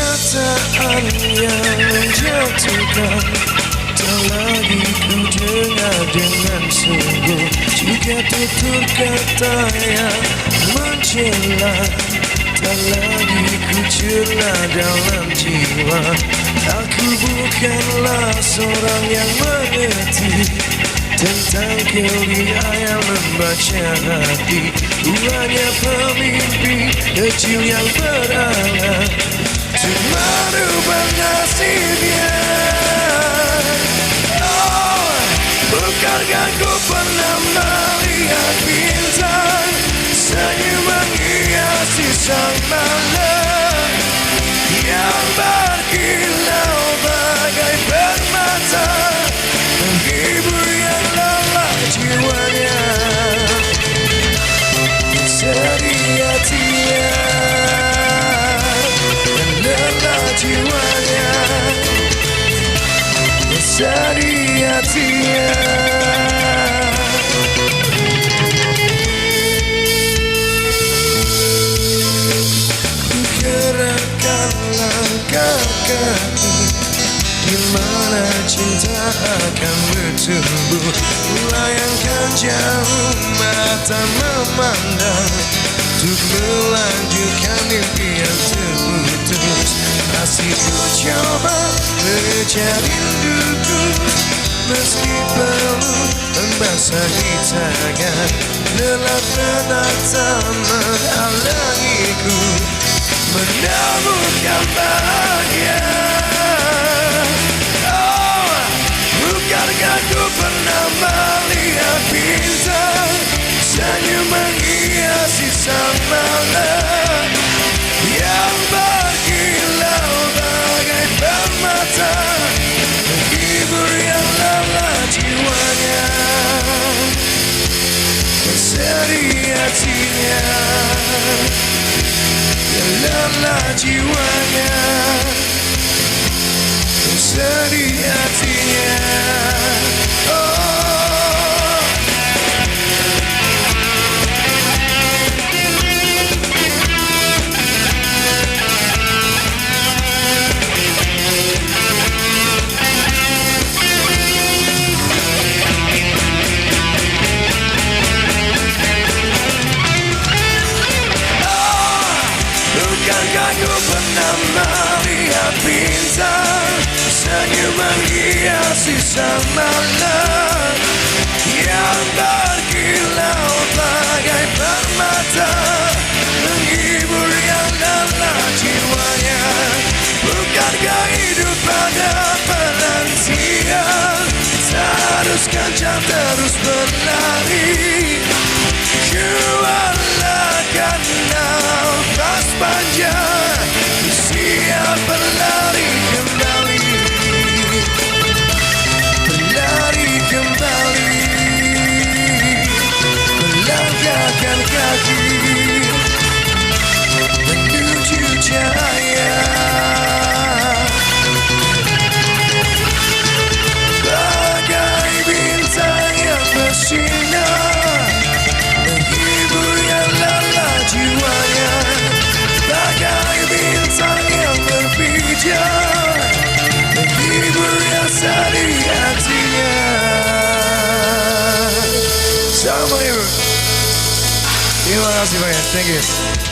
Perkataan yang menjatuhkan tak lagi ku dengar dengan sungguh. Jika tutur kata yang mencela tak lagi ku cerna dalam jiwa. Aku bukanlah seorang yang mengerti tentang gelia yang membaca hati. Ku hanya pemimpi kecil yang berangan untuk merubah nasibnya. Oh, bukankah ku pernah melihat bintang senyum menghiasi sang malam yang berkilau bagai permata, menghibur yang lelah jiwanya, sedih hatinya, yang lelah jiwanya, sedih hatinya. Di mana cinta akan bertumbuh, layangkan jauh mata memandang untuk melanjutkan mimpi yang terputus. Masih ku coba mengejar rinduku, meski perlu membasahi tangan. Lelah penata menghalangiku menemukan bahagia. Aku pernah melihat bintang senyum menghiasi sang malam yang berkilau bagai permata, menghibur yang lelah jiwanya, sedih hatinya, yang lelah jiwanya, sedih hatinya. Bukankah ku pernah melihat bintang senyum menghiasi sang malam yang berkilau bagai permata, menghibur yang lelah jiwanya. Bukankah hidup pada penantian, seharuskan jam terus berlari. Keluarkan nafas panjang, siap berlari kembali, berlari kembali, melangkahkan kaki menuju cahaya. Bagai bintang yang bersinar, menghibur yang lelah jiwanya, bagai bintang yang berpijar, menghibur yang sedih hatinya. Sama you. Terima kasih banyak, thank you.